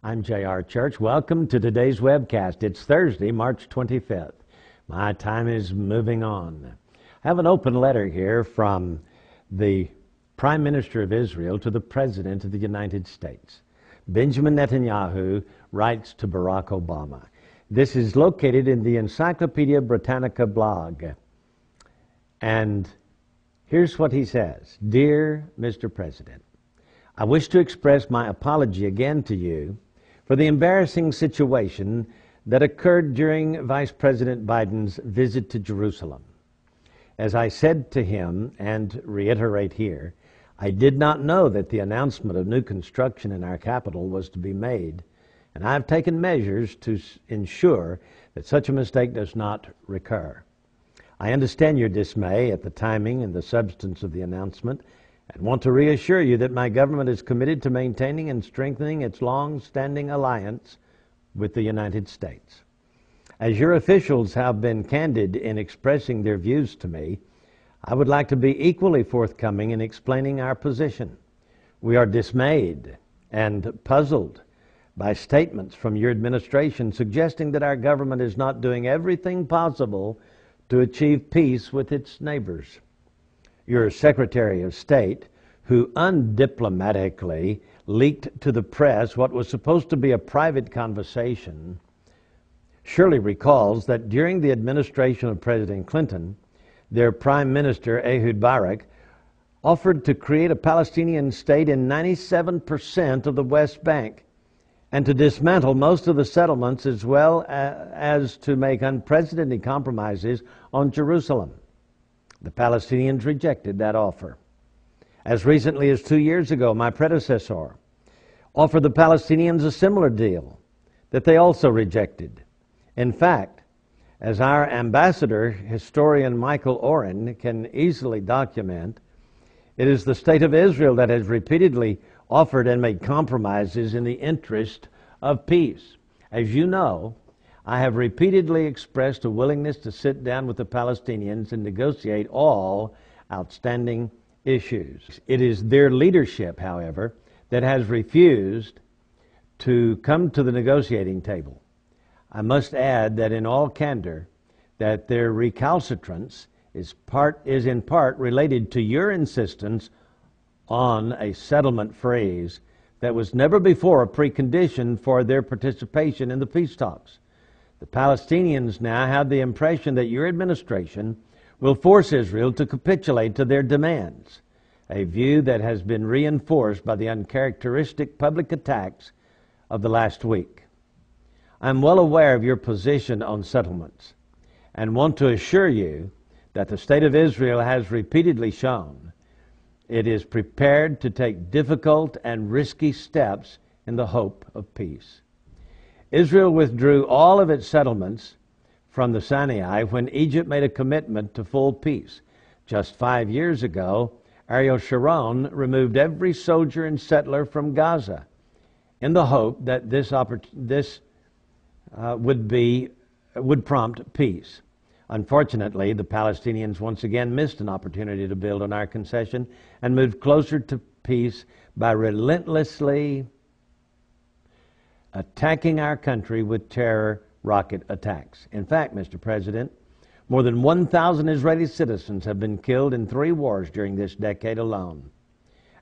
I'm J.R. Church. Welcome to today's webcast. It's Thursday, March 25th. My time is moving on. I have an open letter here from the Prime Minister of Israel to the President of the United States. Benjamin Netanyahu writes to Barack Obama. This is located in the Encyclopedia Britannica blog. And here's what he says. Dear Mr. President, I wish to express my apology again to you for the embarrassing situation that occurred during Vice President Biden's visit to Jerusalem. As I said to him, and reiterate here, I did not know that the announcement of new construction in our capital was to be made, and I have taken measures to ensure that such a mistake does not recur. I understand your dismay at the timing and the substance of the announcement, and want to reassure you that my government is committed to maintaining and strengthening its long-standing alliance with the United States. As your officials have been candid in expressing their views to me, I would like to be equally forthcoming in explaining our position. We are dismayed and puzzled by statements from your administration suggesting that our government is not doing everything possible to achieve peace with its neighbors. Your Secretary of State, who undiplomatically leaked to the press what was supposed to be a private conversation, surely recalls that during the administration of President Clinton, their Prime Minister, Ehud Barak, offered to create a Palestinian state in 97% of the West Bank and to dismantle most of the settlements, as well as to make unprecedented compromises on Jerusalem. The Palestinians rejected that offer. As recently as 2 years ago, my predecessor offered the Palestinians a similar deal that they also rejected. In fact, as our ambassador, historian Michael Oren, can easily document, it is the State of Israel that has repeatedly offered and made compromises in the interest of peace. As you know, I have repeatedly expressed a willingness to sit down with the Palestinians and negotiate all outstanding issues. It is their leadership, however, that has refused to come to the negotiating table. I must add that in all candor, that their recalcitrance is in part related to your insistence on a settlement phrase that was never before a precondition for their participation in the peace talks. The Palestinians now have the impression that your administration will force Israel to capitulate to their demands, a view that has been reinforced by the uncharacteristic public attacks of the last week. I'm well aware of your position on settlements and want to assure you that the State of Israel has repeatedly shown it is prepared to take difficult and risky steps in the hope of peace. Israel withdrew all of its settlements from the Sinai when Egypt made a commitment to full peace. Just 5 years ago, Ariel Sharon removed every soldier and settler from Gaza in the hope that this would prompt peace. Unfortunately, the Palestinians once again missed an opportunity to build on our concession and moved closer to peace by relentlessly attacking our country with terror rocket attacks. In fact, Mr. President, more than 1,000 Israeli citizens have been killed in 3 wars during this decade alone.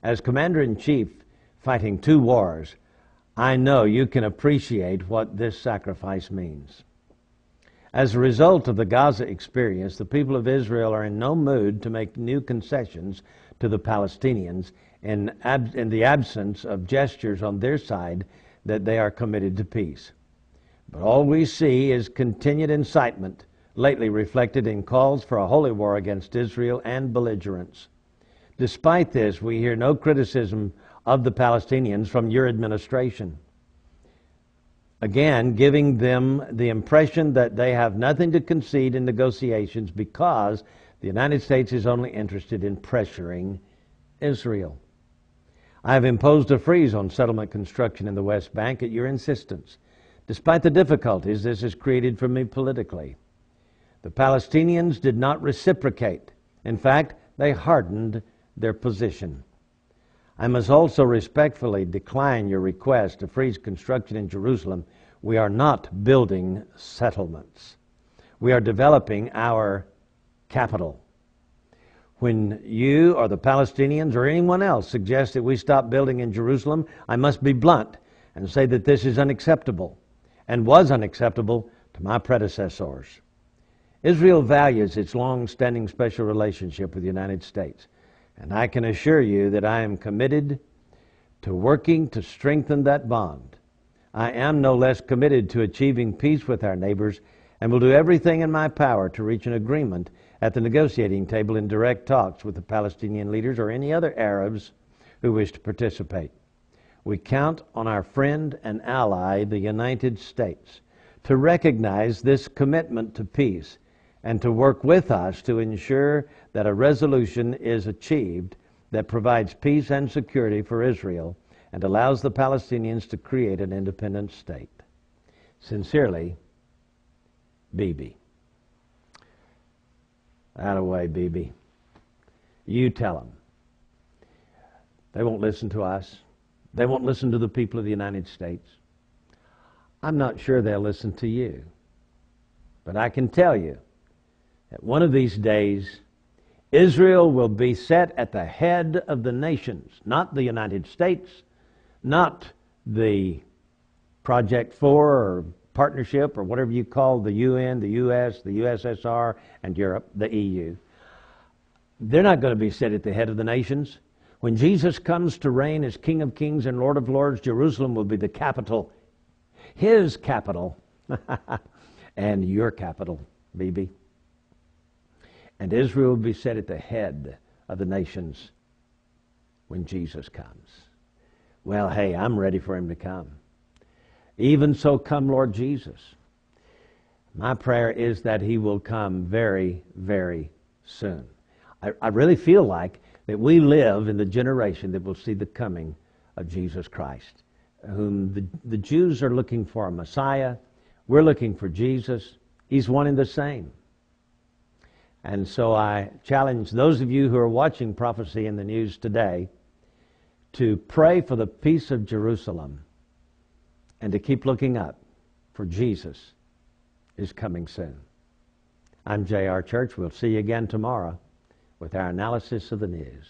As Commander-in-Chief fighting 2 wars, I know you can appreciate what this sacrifice means. As a result of the Gaza experience, the people of Israel are in no mood to make new concessions to the Palestinians in the absence of gestures on their side that they are committed to peace. But all we see is continued incitement, lately reflected in calls for a holy war against Israel and belligerents. Despite this, we hear no criticism of the Palestinians from your administration, again giving them the impression that they have nothing to concede in negotiations because the United States is only interested in pressuring Israel. I have imposed a freeze on settlement construction in the West Bank at your insistence, despite the difficulties this has created for me politically. The Palestinians did not reciprocate. In fact, they hardened their position. I must also respectfully decline your request to freeze construction in Jerusalem. We are not building settlements. We are developing our capital. When you or the Palestinians or anyone else suggests that we stop building in Jerusalem, I must be blunt and say that this is unacceptable and was unacceptable to my predecessors. Israel values its long-standing special relationship with the United States, and I can assure you that I am committed to working to strengthen that bond. I am no less committed to achieving peace with our neighbors and will do everything in my power to reach an agreement at the negotiating table in direct talks with the Palestinian leaders or any other Arabs who wish to participate. We count on our friend and ally, the United States, to recognize this commitment to peace and to work with us to ensure that a resolution is achieved that provides peace and security for Israel and allows the Palestinians to create an independent state. Sincerely, Bibi. Attaway, Bibi. You tell them. They won't listen to us. They won't listen to the people of the United States. I'm not sure they'll listen to you. But I can tell you that one of these days, Israel will be set at the head of the nations, not the United States, not the Project 4 or partnership or whatever you call the UN, the US, the USSR, and Europe, the EU. They're not going to be set at the head of the nations. When Jesus comes to reign as King of Kings and Lord of Lords, Jerusalem will be the capital, his capital, and your capital, Bibi. And Israel will be set at the head of the nations when Jesus comes. Well, hey, I'm ready for him to come. Even so, come, Lord Jesus. My prayer is that he will come very, very soon. I really feel like that we live in the generation that will see the coming of Jesus Christ, whom the Jews are looking for a Messiah. We're looking for Jesus. He's one and the same. And so I challenge those of you who are watching Prophecy in the News today to pray for the peace of Jerusalem and to keep looking up, for Jesus is coming soon. I'm J.R. Church. We'll see you again tomorrow with our analysis of the news.